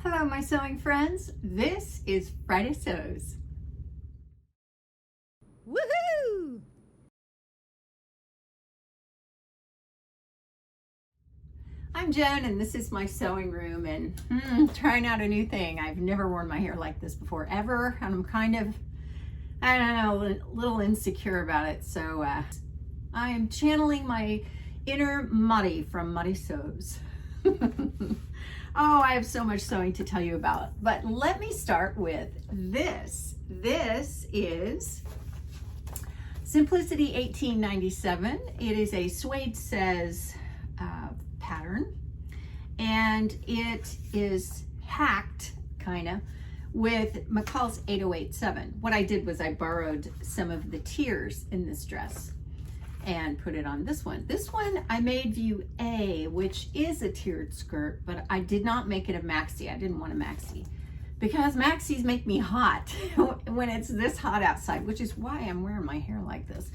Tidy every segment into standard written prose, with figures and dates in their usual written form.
Hello, my sewing friends. This is Friday Sews. Woohoo! I'm Joan, and this is my sewing room, and trying out a new thing. I've never worn my hair like this before, ever, and I'm kind of, I don't know, a little insecure about it. So I am channeling my inner Muddy from Muddy Sews. Oh, I have so much sewing to tell you about, but let me start with this. This is Simplicity 1897. It is a Suede Says pattern, and it is hacked kind of with McCall's 8087. What I did was I borrowed some of the tiers in this dress and put it on this one. This one I made view A, which is a tiered skirt, but I did not make it a maxi. I didn't want a maxi because maxis make me hot when it's this hot outside, which is why I'm wearing my hair like this.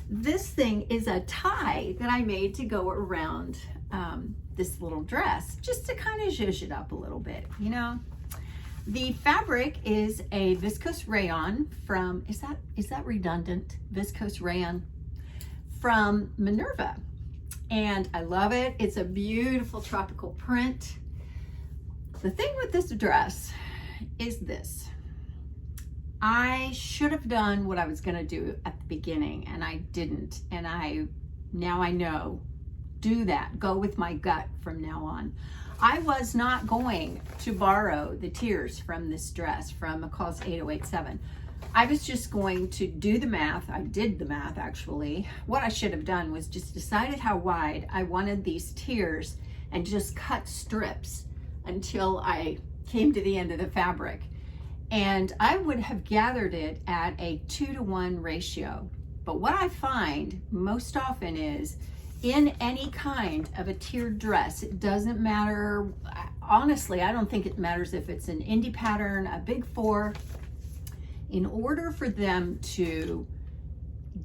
This thing is a tie that I made to go around this little dress, just to kind of zhuzh it up a little bit, you know. The fabric is a viscose rayon from, is that redundant? Viscose rayon from Minerva, and I love it. It's a beautiful tropical print. The thing with this dress is this. I should have done what I was gonna do at the beginning, and I didn't, and now I know, do that, go with my gut from now on. I was not going to borrow the tiers from this dress from McCall's 8087. I was just going to do the math. I did the math, actually. What I should have done was just decided how wide I wanted these tiers and just cut strips until I came to the end of the fabric. And I would have gathered it at a 2-to-1 ratio. But what I find most often is, in any kind of a tiered dress, it doesn't matter, honestly, I don't think it matters if it's an indie pattern, a big four. In order for them to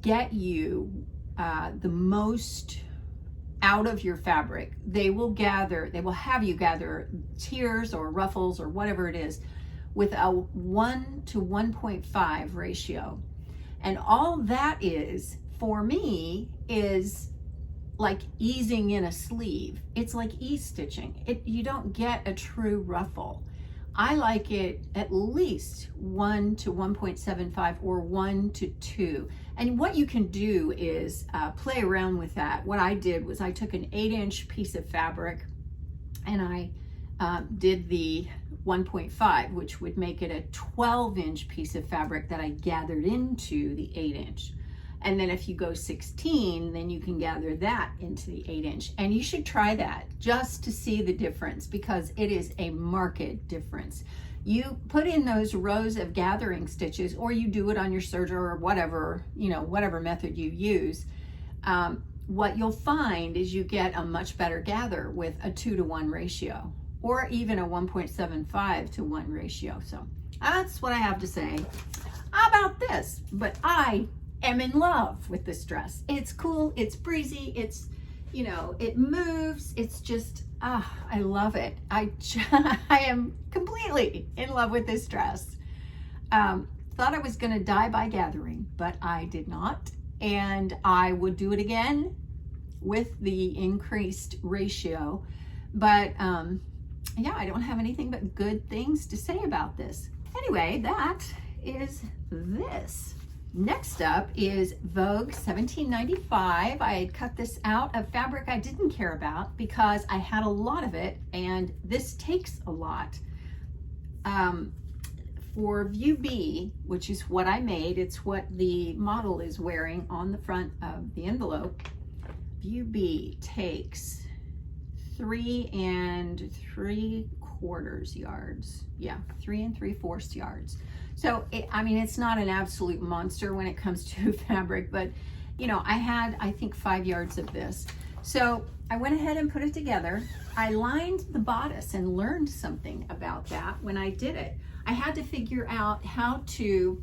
get you the most out of your fabric, they will have you gather tiers or ruffles or whatever it is with a 1 to 1.5 ratio. And all that is, for me, is like easing in a sleeve. It's like e-stitching. You don't get a true ruffle. I like it at least 1 to 1.75 or 1 to 2. And what you can do is play around with that. What I did was I took an 8-inch piece of fabric and I did the 1.5, which would make it a 12-inch piece of fabric that I gathered into the 8-inch. And then if you go 16, then you can gather that into the 8-inch. And you should try that just to see the difference, because it is a marked difference. You put in those rows of gathering stitches, or you do it on your serger or whatever, you know, whatever method you use. What you'll find is you get a much better gather with a 2-to-1 ratio, or even a 1.75 to 1 ratio. So that's what I have to say about this. But I am in love with this dress. It's cool, it's breezy, it's, you know, it moves, it's just, I love it. I am completely in love with this dress. Thought I was gonna die by gathering, but I did not. And I would do it again with the increased ratio. But yeah, I don't have anything but good things to say about this. Anyway, that is this. Next up is Vogue 1795. I had cut this out of fabric I didn't care about because I had a lot of it, and this takes a lot. For view B, which is what I made, it's what the model is wearing on the front of the envelope. View B takes 3 3/4 yards. Yeah, 3 3/4 yards. So, I mean, it's not an absolute monster when it comes to fabric, but, you know, I had, I think, 5 yards of this. So I went ahead and put it together. I lined the bodice and learned something about that when I did it. I had to figure out how to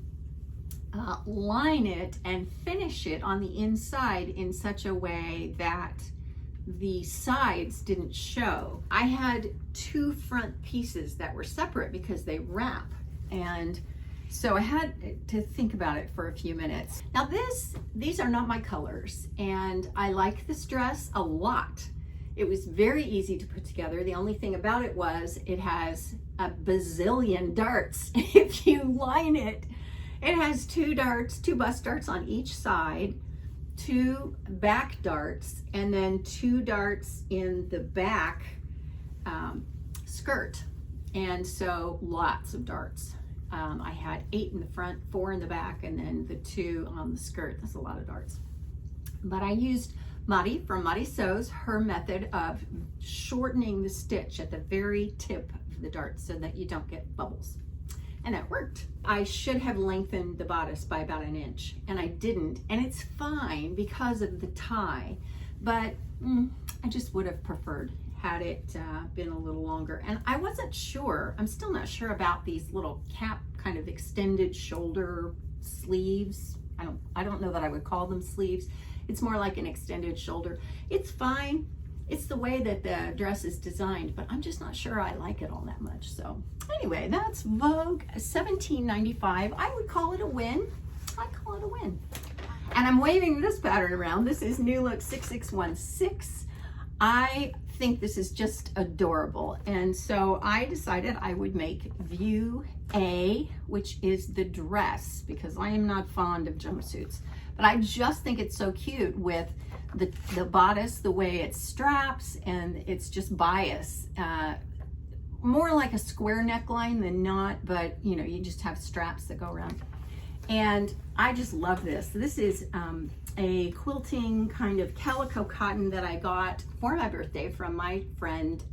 line it and finish it on the inside in such a way that the sides didn't show. I had 2 front pieces that were separate because they wrap, and so I had to think about it for a few minutes. Now these are not my colors, and I like this dress a lot. It was very easy to put together. The only thing about it was it has a bazillion darts. If you line it, it has 2 darts, 2 bust darts on each side, 2 back darts, and then 2 darts in the back skirt. And so lots of darts. I had 8 in the front, 4 in the back, and then the 2 on the skirt. That's a lot of darts. But I used Mari from FRIDAYSEWS, her method of shortening the stitch at the very tip of the dart so that you don't get bubbles. And that worked. I should have lengthened the bodice by about 1 inch, and I didn't. And it's fine because of the tie, but I just would have preferred had it been a little longer. And I wasn't sure, I'm still not sure about these little cap kind of extended shoulder sleeves. I don't know that I would call them sleeves. It's more like an extended shoulder. It's fine. It's the way that the dress is designed, but I'm just not sure I like it all that much. So anyway, that's Vogue $17.95. I would call it a win. I call it a win. And I'm waving this pattern around. This is New Look 6616. I think this is just adorable. And so I decided I would make View A, which is the dress, because I am not fond of jumpsuits. But I just think it's so cute with the bodice, the way it straps, and it's just bias. More like a square neckline than not, but you know, you just have straps that go around. And I just love this. This is a quilting kind of calico cotton that I got for my birthday from my friend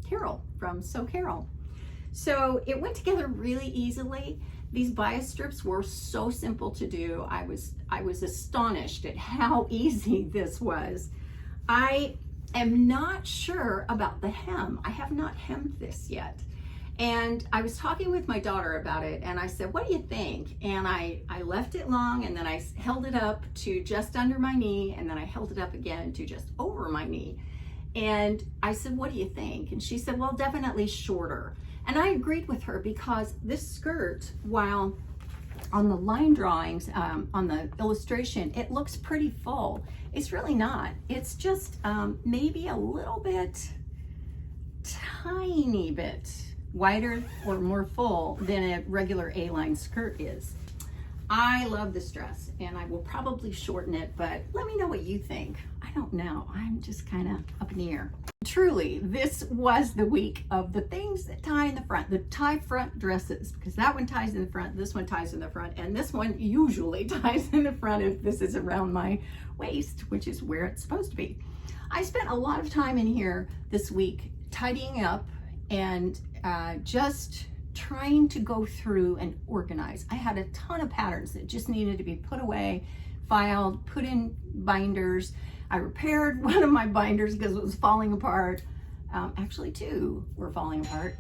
Carol from Sew Carol. So it went together really easily. These bias strips were so simple to do. I was astonished at how easy this was. I am not sure about the hem. I have not hemmed this yet. And I was talking with my daughter about it, and I said, what do you think? And I left it long, and then I held it up to just under my knee, and then I held it up again to just over my knee. And I said, what do you think? And she said, well, definitely shorter. And I agreed with her, because this skirt, while on the line drawings, on the illustration, it looks pretty full. It's really not. It's just maybe a little bit, tiny bit wider or more full than a regular A-line skirt is. I love this dress, and I will probably shorten it, but let me know what you think. I don't know. I'm just kind of up in the air. Truly, this was the week of the things that tie in the front, the tie front dresses, because that one ties in the front, this one ties in the front, and this one usually ties in the front if this is around my waist, which is where it's supposed to be. I spent a lot of time in here this week tidying up and just trying to go through and organize. I had a ton of patterns that just needed to be put away, filed, put in binders. I repaired one of my binders because it was falling apart. Actually, 2 were falling apart.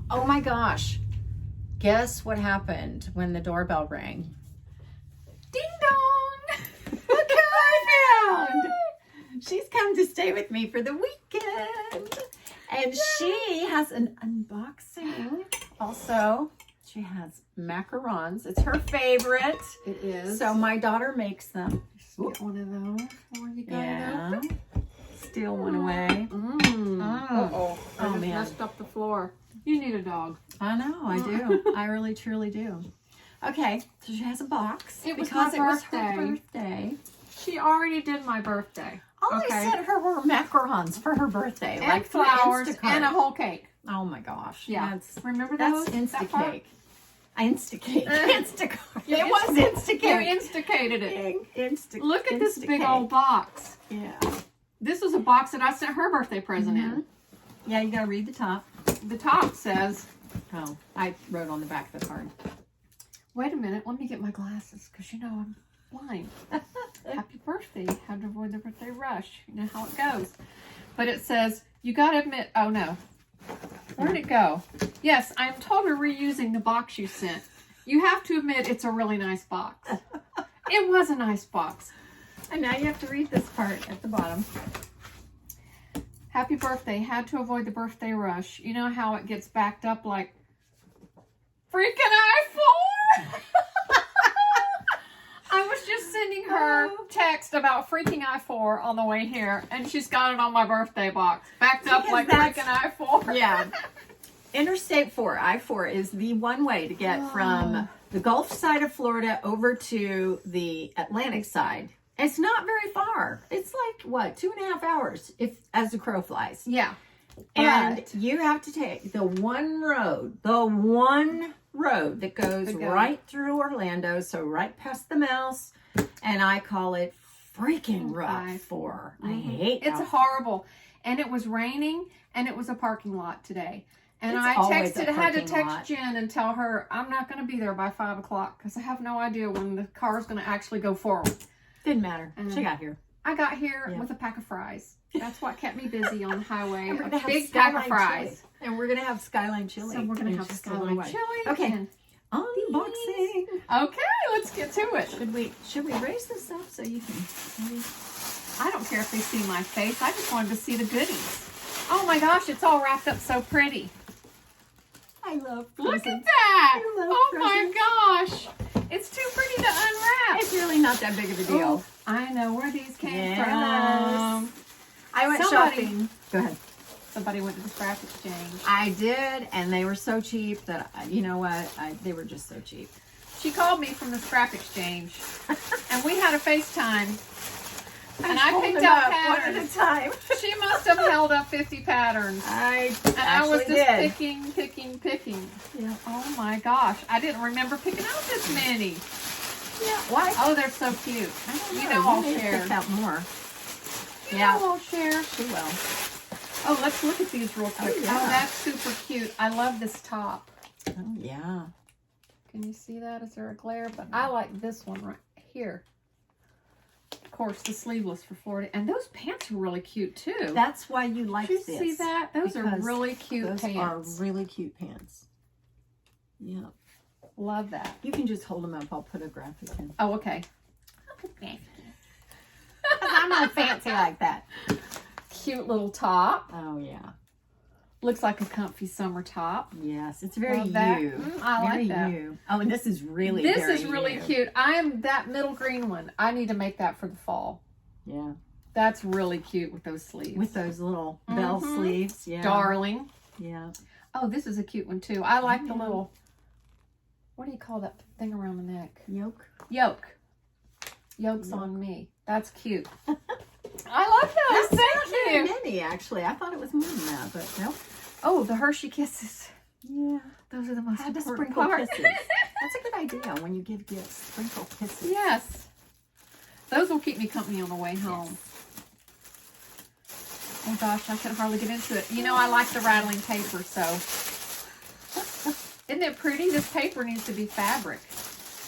Oh my gosh. Guess what happened when the doorbell rang? Ding dong! Look who I found! She's come to stay with me for the weekend. And she has an unboxing. Also, she has macarons. It's her favorite. It is. So my daughter makes them. Get one of those before you got Yeah. it open. Steal one away. Uh-oh. I just man. messed up the floor. You need a dog. I know, I do. I really, truly do. Okay, so she has a box. It was because my it was her birthday. birthday. She already did my birthday. All I sent her were macarons for her birthday. And like through flowers Instacart. and a whole cake. Oh my gosh. Yeah. That's Remember those? Instacake. Instacake. Instacart. You It was You Instacake. instigated it. Insta Look at this big Instacake. old box. Yeah. This was a box that I sent her birthday present in. Yeah, you gotta read the top. The top says, Oh, I wrote on the back of the card. wait a minute, let me get my glasses because you know I'm blind. Happy birthday. How to avoid the birthday rush. You know how it goes. But it says, you got to admit, oh no. Where'd it go? Yes, I'm told we're reusing the box you sent. You have to admit it's a really nice box. It was a nice box. And now you have to read this part at the bottom. Happy birthday. Had to avoid the birthday rush. You know how it gets backed up like freaking I-4? I was just sending her text about freaking I-4 on the way here, and she's got it on my birthday box. Backed up Because like that's- freaking I-4. Yeah. Interstate 4, I-4, is the one way to get from the Gulf side of Florida over to the Atlantic side. It's not very far. It's like, what, 2.5 hours if as the crow flies. Yeah. And But- you have to take the one road that goes right through Orlando, so right past the mouse, and I call it freaking rough I-4. I hate It's it. horrible. And it was raining, and it was a parking lot today. And It's I always a had to parking text lot. Jen and tell her I'm not going to be there by 5 o'clock because I have no idea when the car's going to actually go forward. Didn't matter. She got here. I got here with a pack of fries. That's what kept me busy on the highway. And we're A gonna have big pack of Skyline fries. chili. And we're going to have Skyline chili. So we're going to in have just a little Skyline way. chili. Okay. and Unboxing. Okay, let's get to it. Should we raise this up so you can maybe... I don't care if they see my face. I just wanted to see the goodies. Oh my gosh, it's all wrapped up so pretty. I love Look at presents. that. I love Oh my gosh. It's too pretty to unwrap. It's really not that big of a deal. Oh, I know where these came Yes. from. I went Somebody- shopping. Go ahead. Somebody went to the scrap exchange. I did, and they were so cheap that, you know what, they were just so cheap. She called me from the scrap exchange, and we had a FaceTime. And I picked out one patterns. at a time. She must have held up 50 patterns. I And I was actually just did. picking. Yeah. Oh my gosh. I didn't remember picking out this many. Yeah. Why? Oh, they're so cute. I don't know. You know I'll may have share. picked out more. You Yeah. know I'll share. She will. Oh, let's look at these real quick. Oh, yeah. Oh, that's super cute. I love this top. Oh, yeah. Can you see that? Is there a glare? But I like this one right here. Of course, the sleeveless for Florida. And those pants are really cute, too. That's why you like Did you this. see that? Those are because really cute Those pants. are really cute pants. Yeah. Love that. You can just hold them up. I'll put a graphic in. Oh, okay. I'm not fancy like that. Cute little top. Oh, yeah. Looks like a comfy summer top. Yes, it's very Love that. you. I like very that. you. Oh, and this is really This very is really you. cute. I am that middle green one. I need to make that for the fall. Yeah. That's really cute with those sleeves. With those little bell sleeves. Yeah. Darling. Yeah. Oh, this is a cute one too. I like the little, what do you call that thing around the neck? Yoke. Yoke. Yoke's on me. That's cute. I love those. That's not Thank very you. many, actually. I thought it was more than that, but nope. Oh, the Hershey Kisses. Yeah. Those are the most Had to important sprinkle part. kisses. That's a good idea when you give gifts. Sprinkle kisses. Yes. Those will keep me company on the way home. Oh gosh, I can hardly get into it. You know, I like the rattling paper, so. Isn't it pretty? This paper needs to be fabric.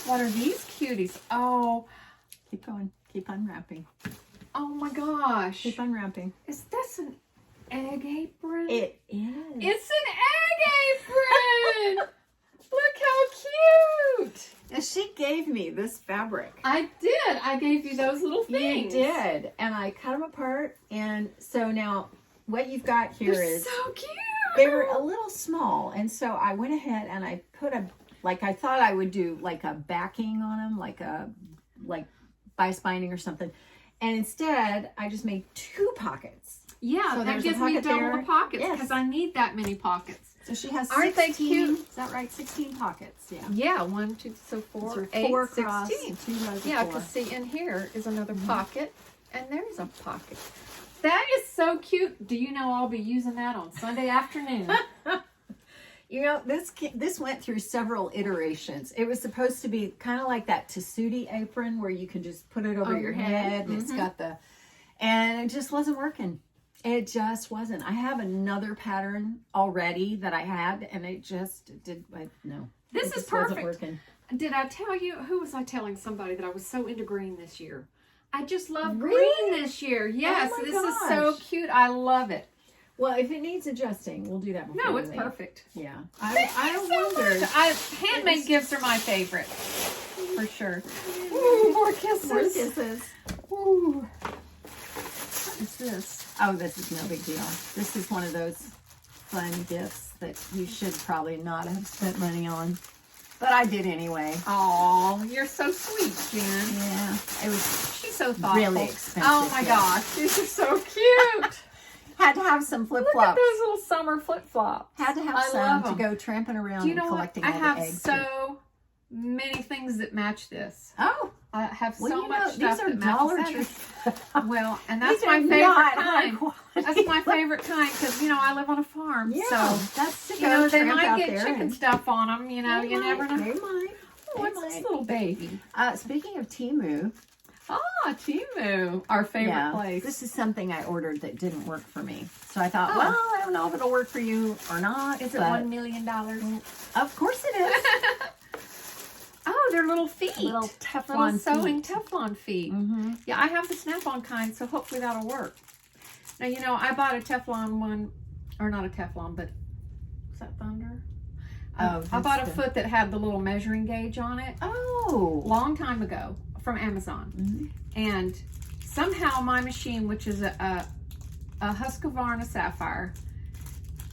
What are these cuties? Oh, Keep going. Keep unwrapping. oh my gosh. Keep unwrapping. Is this an egg apron? It is. It's an egg apron! Look how cute! And she gave me this fabric. I did. I gave you those little You things. did. And I cut them apart. And so now what you've got here They're is so cute. they were a little small. And so I went ahead and I put I thought I would do like a backing on them, like bias binding or something. And instead, I just made 2 pockets. Yeah, So that there's a gives me pocket double there. the pockets Yes. because I need that many pockets. So she has 16. Aren't they cute? Is that right? 16 pockets. Yeah. Yeah, 1, 2, so 4, So 8, 4 across, 16. 2 rows of Yeah, 4. because see, in here is another pocket, and there's a pocket. That is so cute. Do you know I'll be using that on Sunday afternoon? You know, this went through several iterations. It was supposed to be kind of like that tessuti apron where you can just put it over your head. And it's got and it just wasn't working. It just wasn't. I have another pattern already that I had, and it just no. This It is just wasn't perfect. working. Did I tell you, who was I telling somebody that I was so into green this year? I just love Really? green this year. Yes, my this is so gosh. cute. I love it. Well, if it needs adjusting, we'll do that before No, we it's leave. perfect. Yeah. Thank you I so wondered. much. Handmade gifts are my favorite. for sure. Ooh, more kisses. More kisses. Ooh. What is this? Oh, this is no big deal. This is one of those fun gifts that you should probably not have spent money on. But I did anyway. Oh, you're so sweet, Jen. Yeah. It was She's so thoughtful. really expensive. Oh my gosh, these are so cute. Had to have some Look at flip-flops. those little summer flip-flops. Had to have I some love to 'em. go tramping around Do you and know what? collecting I all the have eggs. so many things that match this. Oh, I have well, so you much know, stuff these are that Dollar matches Tree. that. Well, and that's These my are favorite not kind. high quality. That's my favorite kind because, you know, I live on a farm. Yeah, So, that's to you know, they tramp might out get there chicken and- stuff on them. You know, They you might, never know. They might. Oh, what's this little baby? Speaking of Temu, Ah, Temu, our favorite place. this is something I ordered that didn't work for me. So I thought, Oh. well, I don't know if it'll work for you or not. Is it but $1 million? Of course it is. Oh, they're little feet. Little Little Teflon sewing feet. Teflon feet. Mm-hmm. Yeah, I have the snap-on kind, so hopefully that'll work. Now, you know, I bought a Teflon one, or not a Teflon, but is that Thunder? Oh, I that's bought a the- foot that had the little measuring gauge on it Oh. long time ago from Amazon. Mm-hmm. And somehow my machine, which is a Husqvarna Sapphire,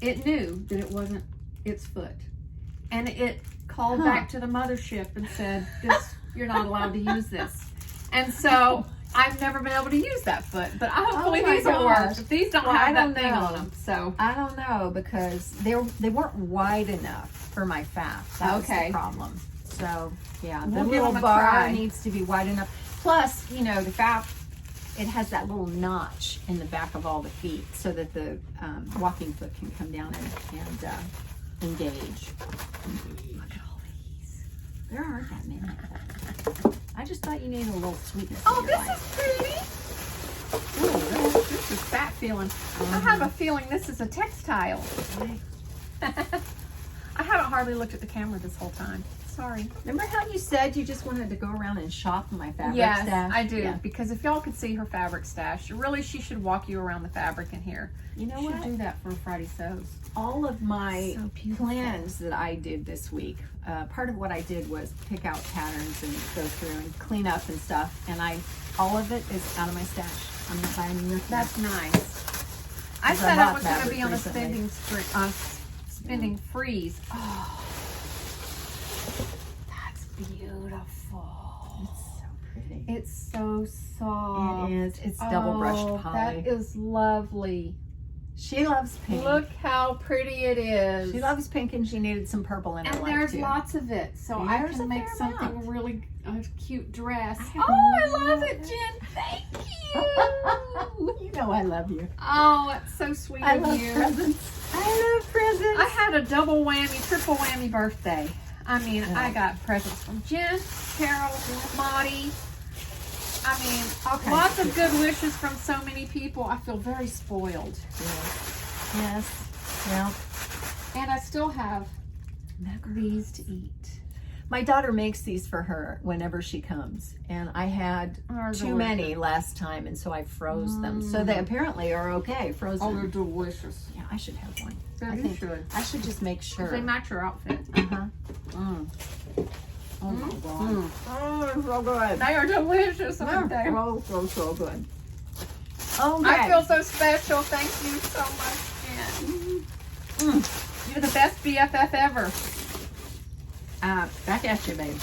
it knew that it wasn't its foot. And it called back to the mothership and said, you're not allowed to use this. And so I've never been able to use that foot. But hopefully my these will work. gosh. But these don't Well, have I that don't thing know. on them. So I don't know because they weren't wide enough for my Pfaff. That was Okay. the problem. So yeah, the We'll give little them a bar try. needs to be wide enough. Plus, you know, the Pfaff, it has that little notch in the back of all the feet so that the walking foot can come down and engage. Look at all these. There aren't that many. I just thought you needed a little sweetness. oh, in your this life. is pretty. Ooh, this is fat feeling. I have a feeling this is a textile. I haven't hardly looked at the camera this whole time. Sorry. Remember how you said you just wanted to go around and shop in my fabric Yes, stash? I do. Yeah. Because if y'all could see her fabric stash, really she should walk you around the fabric in here. You know Should what? do that for Friday Sews. All of my So beautiful. plans that I did this week, part of what I did was pick out patterns and go through and clean up and stuff. And all of it is out of my stash. I'm not buying nothing. That's nice. I Because I said I bought was going to fabric be on a recently. spending freeze. Oh, that's beautiful. It's so pretty. It's so soft. It is. It's double brushed poly. That is lovely. She loves pink. Look how pretty it is. She loves pink and she needed some purple in her And life there's too. lots of it, so I There's can a make fair something amount. really cute dress. have Oh, I no love it, idea. Jen. Thank you. You know I love you. Oh, it's so sweet I of love you. presents. I love presents. I had a double whammy, triple whammy birthday. I mean, Yeah. I got presents from Jen, Carol, Maudie. I mean, Okay. lots of good wishes from so many people. I feel very spoiled. Yes. Well, And I still have these to eat. my daughter makes these for her whenever she comes, and I had Are too many last time, and so I froze them. So they apparently are okay, frozen. Oh, they're delicious. Yeah, I should have one. Yeah, I you think should. I should just make sure. They match your outfit. Uh-huh. Oh my god. Oh, it's so good. They are delicious, aren't they? So good. Okay. I feel so special. Thank you so much, Jen. You're the best BFF ever. Back at you, babe.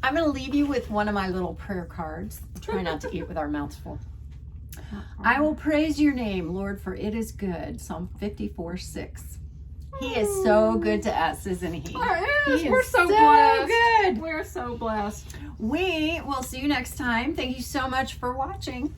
I'm going to leave you with one of my little prayer cards. Try not to eat with our mouths full. I will praise your name, Lord, for it is good. Psalm 54:6. He is so good to us, isn't he? He We're is so blessed. good. We're so blessed. We will see you next time. Thank you so much for watching.